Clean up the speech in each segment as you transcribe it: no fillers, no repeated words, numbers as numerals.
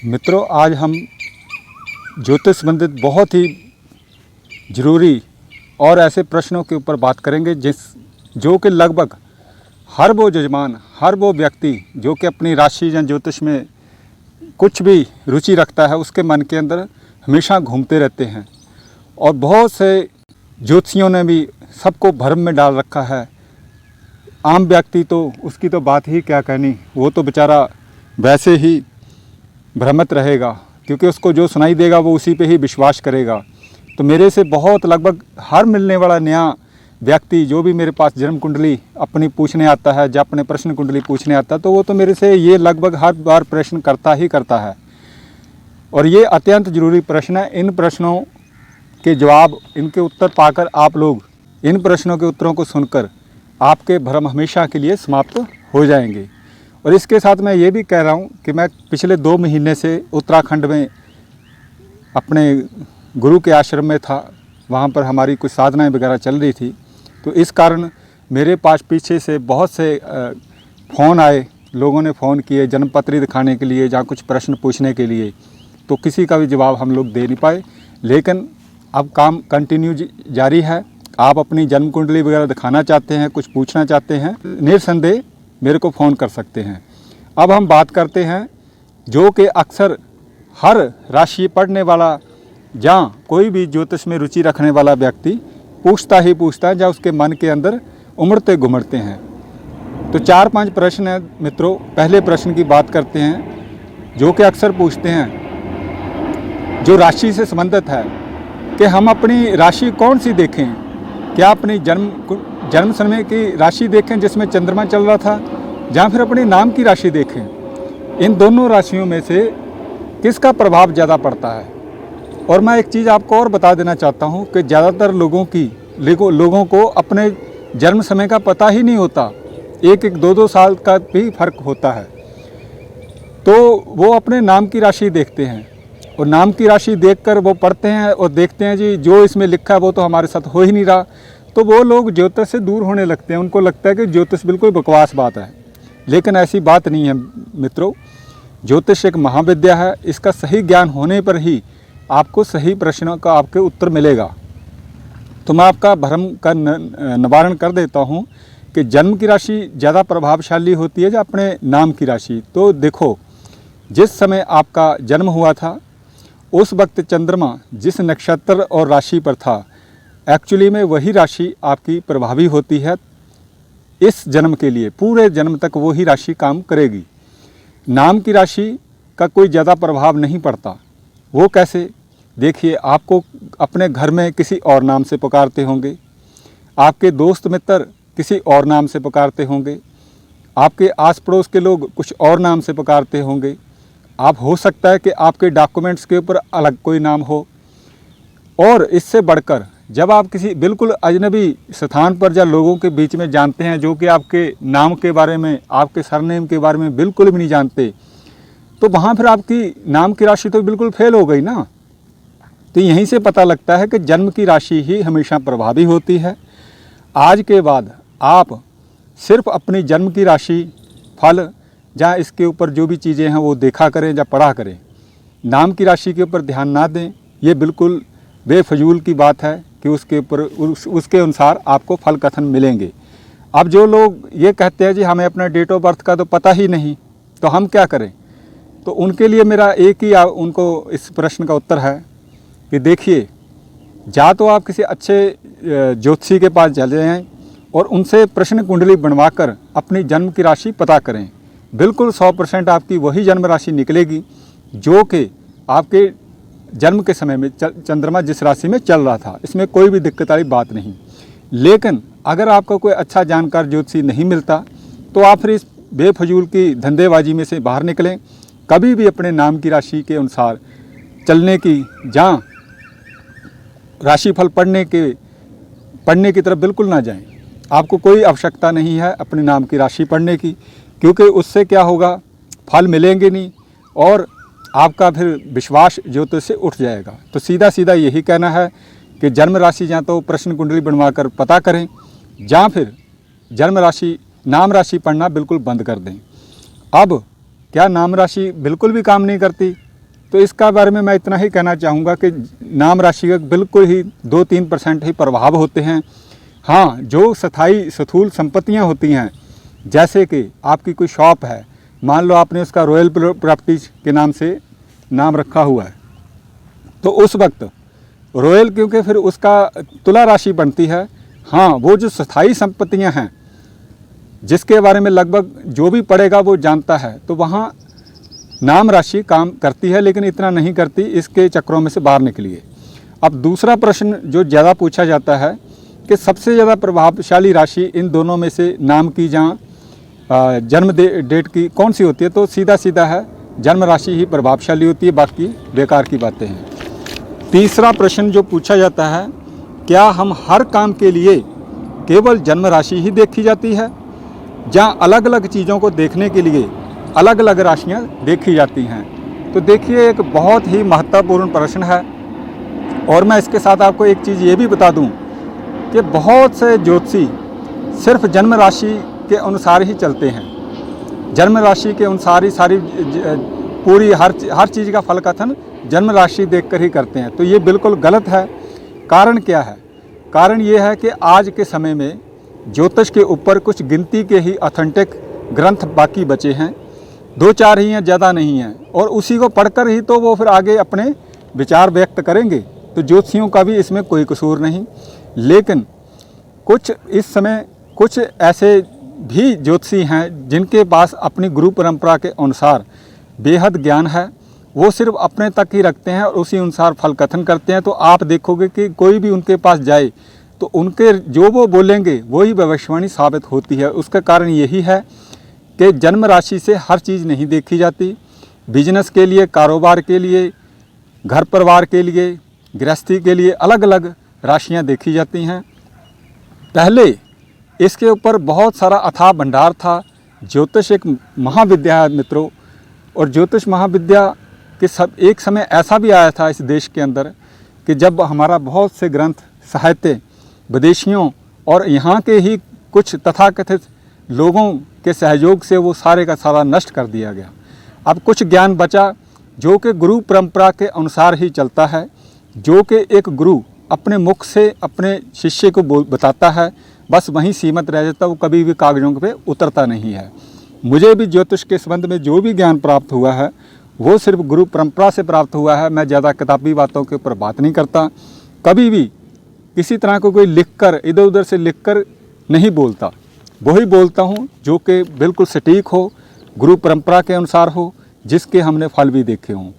मित्रों, आज हम ज्योतिष संबंधित बहुत ही ज़रूरी और ऐसे प्रश्नों के ऊपर बात करेंगे जो कि लगभग हर वो यजमान, हर वो व्यक्ति जो कि अपनी राशि या ज्योतिष में कुछ भी रुचि रखता है, उसके मन के अंदर हमेशा घूमते रहते हैं। और बहुत से ज्योतिषियों ने भी सबको भ्रम में डाल रखा है। आम व्यक्ति तो उसकी तो बात ही क्या कहनी, वो तो बेचारा वैसे ही भ्रमित रहेगा, क्योंकि उसको जो सुनाई देगा वो उसी पे ही विश्वास करेगा। तो मेरे से बहुत लगभग हर मिलने वाला नया व्यक्ति जो भी मेरे पास जन्म कुंडली अपनी पूछने आता है या अपने प्रश्न कुंडली पूछने आता है, तो वो तो मेरे से ये लगभग हर बार प्रश्न करता ही करता है। और ये अत्यंत ज़रूरी प्रश्न है। इन प्रश्नों के जवाब, इनके उत्तर पाकर आप लोग इन प्रश्नों के उत्तरों को सुनकर आपके भ्रम हमेशा के लिए समाप्त हो जाएंगे। और इसके साथ मैं ये भी कह रहा हूँ कि मैं पिछले 2 महीने से उत्तराखंड में अपने गुरु के आश्रम में था। वहाँ पर हमारी कुछ साधनाएं वगैरह चल रही थी, तो इस कारण मेरे पास पीछे से बहुत से फ़ोन आए। लोगों ने फ़ोन किए जन्मपत्री दिखाने के लिए या कुछ प्रश्न पूछने के लिए, तो किसी का भी जवाब हम लोग दे नहीं पाए। लेकिन अब काम कंटिन्यू जारी है। आप अपनी जन्म कुंडली वगैरह दिखाना चाहते हैं, कुछ पूछना चाहते हैं, निर्संदेह मेरे को फ़ोन कर सकते हैं। अब हम बात करते हैं जो कि अक्सर हर राशि पढ़ने वाला या कोई भी ज्योतिष में रुचि रखने वाला व्यक्ति पूछता ही पूछता है, या उसके मन के अंदर उमड़ते घुमड़ते हैं। तो 4-5 प्रश्न हैं मित्रों। पहले प्रश्न की बात करते हैं जो कि अक्सर पूछते हैं, जो राशि से संबंधित है कि हम अपनी राशि कौन सी देखें। क्या अपनी जन्म समय की राशि देखें जिसमें चंद्रमा चल रहा था, या फिर अपने नाम की राशि देखें। इन दोनों राशियों में से किसका प्रभाव ज़्यादा पड़ता है। और मैं एक चीज़ आपको और बता देना चाहता हूं कि ज़्यादातर लोगों को अपने जन्म समय का पता ही नहीं होता। 1-1, 2-2 साल का भी फर्क होता है। तो वो अपने नाम की राशि देखते हैं, और नाम की राशि देखकर वो पढ़ते हैं और देखते हैं जी जो इसमें लिखा है वो तो हमारे साथ हो ही नहीं रहा। तो वो लोग ज्योतिष से दूर होने लगते हैं। उनको लगता है कि ज्योतिष बिल्कुल बकवास बात है। लेकिन ऐसी बात नहीं है मित्रों। ज्योतिष एक महाविद्या है। इसका सही ज्ञान होने पर ही आपको सही प्रश्नों का आपके उत्तर मिलेगा। तो मैं आपका भ्रम का निवारण कर देता हूँ कि जन्म की राशि ज़्यादा प्रभावशाली होती है या अपने नाम की राशि। तो देखो, जिस समय आपका जन्म हुआ था उस वक्त चंद्रमा जिस नक्षत्र और राशि पर था, एक्चुअली में वही राशि आपकी प्रभावी होती है इस जन्म के लिए। पूरे जन्म तक वही राशि काम करेगी। नाम की राशि का कोई ज़्यादा प्रभाव नहीं पड़ता। वो कैसे? देखिए, आपको अपने घर में किसी और नाम से पुकारते होंगे, आपके दोस्त मित्र किसी और नाम से पुकारते होंगे, आपके आस पड़ोस के लोग कुछ और नाम से पुकारते होंगे। आप हो सकता है कि आपके डॉक्यूमेंट्स के ऊपर अलग कोई नाम हो। और इससे बढ़कर जब आप किसी बिल्कुल अजनबी स्थान पर या लोगों के बीच में जानते हैं जो कि आपके नाम के बारे में, आपके सरनेम के बारे में बिल्कुल भी नहीं जानते, तो वहाँ फिर आपकी नाम की राशि तो बिल्कुल फेल हो गई ना। तो यहीं से पता लगता है कि जन्म की राशि ही हमेशा प्रभावी होती है। आज के बाद आप सिर्फ अपनी जन्म की राशि, फल या इसके ऊपर जो भी चीज़ें हैं वो देखा करें या पढ़ा करें। नाम की राशि के ऊपर ध्यान ना दें। ये बिल्कुल बेफजूल की बात है कि उसके ऊपर उसके अनुसार आपको फल कथन मिलेंगे। अब जो लोग ये कहते हैं जी हमें अपना डेट ऑफ बर्थ का तो पता ही नहीं, तो हम क्या करें। तो उनके लिए मेरा एक ही उनको इस प्रश्न का उत्तर है कि देखिए, या तो आप किसी अच्छे ज्योतिषी के पास चले जाएँ और उनसे प्रश्न कुंडली बनवाकर अपनी जन्म की राशि पता करें। बिल्कुल 100% आपकी वही जन्म राशि निकलेगी जो कि आपके जन्म के समय में चंद्रमा जिस राशि में चल रहा था। इसमें कोई भी दिक्कत वाली बात नहीं। लेकिन अगर आपको कोई अच्छा जानकार ज्योतिषी नहीं मिलता, तो आप फिर इस बेफजूल की धंधेबाजी में से बाहर निकलें। कभी भी अपने नाम की राशि के अनुसार चलने की, जहाँ राशिफल पढ़ने की तरफ बिल्कुल ना जाएं। आपको कोई आवश्यकता नहीं है अपने नाम की राशि पढ़ने की, क्योंकि उससे क्या होगा, फल मिलेंगे नहीं और आपका फिर विश्वास ज्योतिष से उठ जाएगा। तो सीधा सीधा यही कहना है कि जन्म राशि या तो प्रश्न कुंडली बनवाकर पता करें, या फिर जन्म राशि, नाम राशि पढ़ना बिल्कुल बंद कर दें। अब क्या नाम राशि बिल्कुल भी काम नहीं करती? तो इसका बारे में मैं इतना ही कहना चाहूँगा कि नाम राशि का बिल्कुल ही 2-3% ही प्रभाव होते हैं। हाँ, जो स्थायी स्थूल संपत्तियाँ होती हैं, जैसे कि आपकी कोई शॉप है, मान लो आपने उसका रॉयल प्रॉपर्टीज के नाम से नाम रखा हुआ है, तो उस वक्त रॉयल, क्योंकि फिर उसका तुला राशि बनती है। हाँ, वो जो स्थायी संपत्तियां हैं जिसके बारे में लगभग जो भी पढ़ेगा वो जानता है, तो वहाँ नाम राशि काम करती है, लेकिन इतना नहीं करती, इसके चक्रों में से बाहर निकलिए। अब दूसरा प्रश्न जो ज़्यादा पूछा जाता है कि सबसे ज़्यादा प्रभावशाली राशि इन दोनों में से नाम की जहाँ जन्म डेट की कौन सी होती है, तो सीधा सीधा है जन्म राशि ही प्रभावशाली होती है, बाकी बेकार की बातें हैं। तीसरा प्रश्न जो पूछा जाता है, क्या हम हर काम के लिए केवल जन्म राशि ही देखी जाती है, जहाँ अलग अलग चीज़ों को देखने के लिए अलग अलग राशियाँ देखी जाती हैं? तो देखिए, एक बहुत ही महत्वपूर्ण प्रश्न है। और मैं इसके साथ आपको एक चीज़ ये भी बता दूं कि बहुत से ज्योतिषी सिर्फ जन्म राशि के अनुसार ही चलते हैं। जन्म राशि के अनुसार ही सारी पूरी हर चीज़ का फल कथन जन्म राशि देखकर ही करते हैं। तो ये बिल्कुल गलत है। कारण क्या है? कारण ये है कि आज के समय में ज्योतिष के ऊपर कुछ गिनती के ही ऑथेंटिक ग्रंथ बाकी बचे हैं, 2-4 ही हैं, ज़्यादा नहीं हैं, और उसी को पढ़कर ही तो वो फिर आगे अपने विचार व्यक्त करेंगे। तो ज्योतिषियों का भी इसमें कोई कसूर नहीं। लेकिन कुछ इस समय कुछ ऐसे भी ज्योतिषी हैं जिनके पास अपनी गुरु परंपरा के अनुसार बेहद ज्ञान है, वो सिर्फ अपने तक ही रखते हैं और उसी अनुसार फल कथन करते हैं। तो आप देखोगे कि कोई भी उनके पास जाए तो उनके जो वो बोलेंगे वही भविष्यवाणी साबित होती है। उसका कारण यही है कि जन्म राशि से हर चीज़ नहीं देखी जाती। बिजनेस के लिए, कारोबार के लिए, घर परिवार के लिए, गृहस्थी के लिए अलग अलग राशियां देखी जाती हैं। पहले इसके ऊपर बहुत सारा अथाह भंडार था। ज्योतिष एक महाविद्या है मित्रों, और ज्योतिष महाविद्या के एक समय ऐसा भी आया था इस देश के अंदर कि जब हमारा बहुत से ग्रंथ, साहित्य विदेशियों और यहाँ के ही कुछ तथाकथित लोगों के सहयोग से वो सारे का सारा नष्ट कर दिया गया। अब कुछ ज्ञान बचा जो कि गुरु परंपरा के अनुसार ही चलता है, जो कि एक गुरु अपने मुख से अपने शिष्य को बताता है, बस वहीं सीमित रह जाता, वो कभी भी कागज़ों पे उतरता नहीं है। मुझे भी ज्योतिष के संबंध में जो भी ज्ञान प्राप्त हुआ है वो सिर्फ गुरु परंपरा से प्राप्त हुआ है। मैं ज़्यादा किताबी बातों के ऊपर बात नहीं करता, कभी भी किसी तरह को कोई लिखकर इधर उधर से लिखकर नहीं बोलता। वही बोलता हूँ जो कि बिल्कुल सटीक हो, गुरु परंपरा के अनुसार हो, जिसके हमने फल भी देखे हों।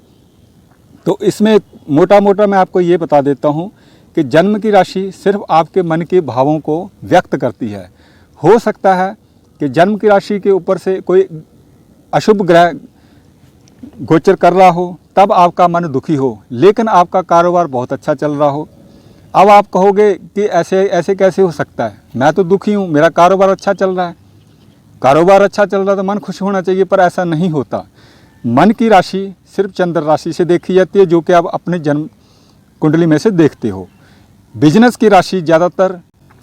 तो इसमें मोटा मोटा मैं आपको ये बता देता हूँ कि जन्म की राशि सिर्फ आपके मन के भावों को व्यक्त करती है। हो सकता है कि जन्म की राशि के ऊपर से कोई अशुभ ग्रह गोचर कर रहा हो, तब आपका मन दुखी हो, लेकिन आपका कारोबार बहुत अच्छा चल रहा हो। अब आप कहोगे कि ऐसे कैसे हो सकता है, मैं तो दुखी हूँ, मेरा कारोबार अच्छा चल रहा है। कारोबार अच्छा चल रहा है तो मन खुश होना चाहिए, पर ऐसा नहीं होता। मन की राशि सिर्फ चंद्र राशि से देखी जाती है, जो कि आप अपने जन्म कुंडली में से देखते हो। बिजनेस की राशि ज़्यादातर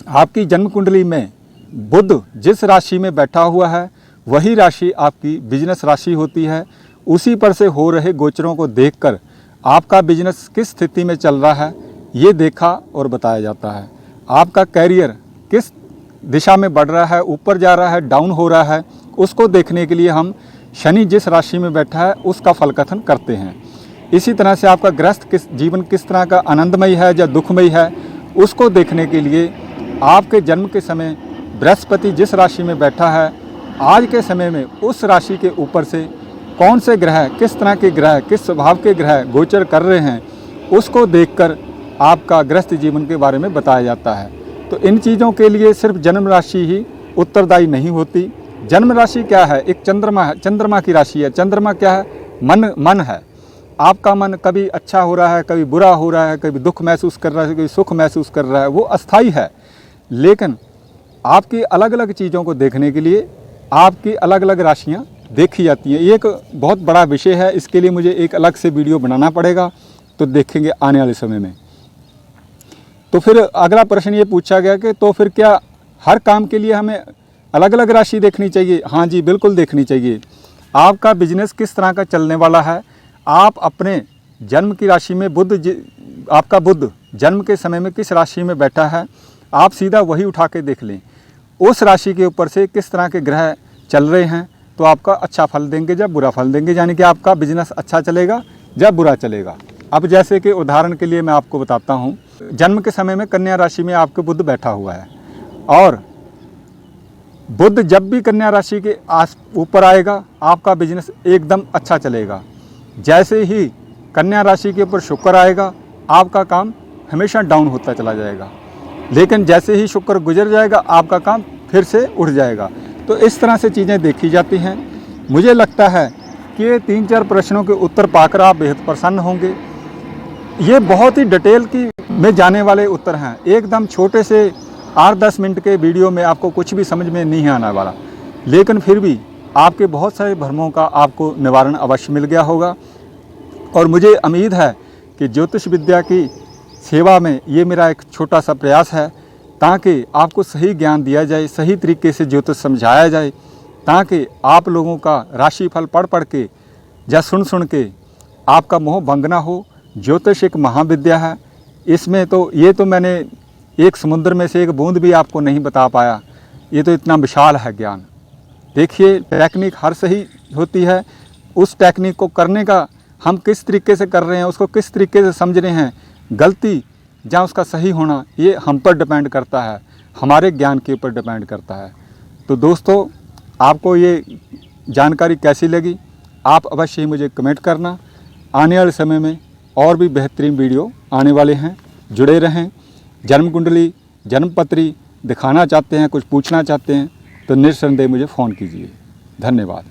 आपकी जन्म कुंडली में बुध जिस राशि में बैठा हुआ है वही राशि आपकी बिजनेस राशि होती है। उसी पर से हो रहे गोचरों को देखकर आपका बिजनेस किस स्थिति में चल रहा है ये देखा और बताया जाता है। आपका कैरियर किस दिशा में बढ़ रहा है, ऊपर जा रहा है, डाउन हो रहा है, उसको देखने के लिए हम शनि जिस राशि में बैठा है उसका फल कथन करते हैं। इसी तरह से आपका गृहस्थ जीवन किस तरह का आनंदमय है या दुखमय है, उसको देखने के लिए आपके जन्म के समय बृहस्पति जिस राशि में बैठा है, आज के समय में उस राशि के ऊपर से कौन से ग्रह, किस तरह के ग्रह, किस स्वभाव के ग्रह गोचर कर रहे हैं, उसको देखकर आपका गृहस्थ जीवन के बारे में बताया जाता है। तो इन चीज़ों के लिए सिर्फ जन्म राशि ही उत्तरदायी नहीं होती। जन्म राशि क्या है? एक चंद्रमा है, चंद्रमा की राशि है। चंद्रमा क्या है? मन है। आपका मन कभी अच्छा हो रहा है, कभी बुरा हो रहा है, कभी दुख महसूस कर रहा है, कभी सुख महसूस कर रहा है, वो अस्थाई है। लेकिन आपकी अलग अलग चीज़ों को देखने के लिए आपकी अलग अलग राशियाँ देखी जाती हैं। ये एक बहुत बड़ा विषय है, इसके लिए मुझे एक अलग से वीडियो बनाना पड़ेगा, तो देखेंगे आने वाले समय में। तो फिर अगला प्रश्न ये पूछा गया कि तो फिर क्या हर काम के लिए हमें अलग अलग राशि देखनी चाहिए? हाँ जी, बिल्कुल देखनी चाहिए। आपका बिजनेस किस तरह का चलने वाला है, आप अपने जन्म की राशि में आपका बुध जन्म के समय में किस राशि में बैठा है, आप सीधा वही उठा के देख लें। उस राशि के ऊपर से किस तरह के ग्रह चल रहे हैं तो आपका अच्छा फल देंगे या बुरा फल देंगे, यानी कि आपका बिजनेस अच्छा चलेगा या बुरा चलेगा। अब जैसे कि उदाहरण के लिए मैं आपको बताता हूँ, जन्म के समय में कन्या राशि में आपके बुध बैठा हुआ है और बुध जब भी कन्या राशि के ऊपर आएगा आपका बिजनेस एकदम अच्छा चलेगा। जैसे ही कन्या राशि के ऊपर शुक्र आएगा आपका काम हमेशा डाउन होता चला जाएगा, लेकिन जैसे ही शुक्र गुजर जाएगा आपका काम फिर से उठ जाएगा। तो इस तरह से चीज़ें देखी जाती हैं। मुझे लगता है कि ये 3-4 प्रश्नों के उत्तर पाकर आप बेहद प्रसन्न होंगे। ये बहुत ही डिटेल में जाने वाले उत्तर हैं, एकदम छोटे से 8-10 मिनट के वीडियो में आपको कुछ भी समझ में नहीं आने वाला, लेकिन फिर भी आपके बहुत सारे भ्रमों का आपको निवारण अवश्य मिल गया होगा। और मुझे उम्मीद है कि ज्योतिष विद्या की सेवा में ये मेरा एक छोटा सा प्रयास है, ताकि आपको सही ज्ञान दिया जाए, सही तरीके से ज्योतिष समझाया जाए, ताकि आप लोगों का राशिफल पढ़ के या सुन के आपका मोह भंग ना हो। ज्योतिष एक महाविद्या है, इसमें तो ये तो मैंने एक समुद्र में से एक बूंद भी आपको नहीं बता पाया, ये तो इतना विशाल है ज्ञान। देखिए टेक्निक हर सही होती है, उस टेक्निक को करने का हम किस तरीके से कर रहे हैं, उसको किस तरीके से समझ रहे हैं, गलती या उसका सही होना ये हम पर डिपेंड करता है, हमारे ज्ञान के ऊपर डिपेंड करता है। तो दोस्तों आपको ये जानकारी कैसी लगी आप अवश्य ही मुझे कमेंट करना। आने वाले समय में और भी बेहतरीन वीडियो आने वाले हैं, जुड़े रहें। जन्म कुंडली जन्मपत्री दिखाना चाहते हैं, कुछ पूछना चाहते हैं तो निस्संदेह मुझे फ़ोन कीजिए। धन्यवाद।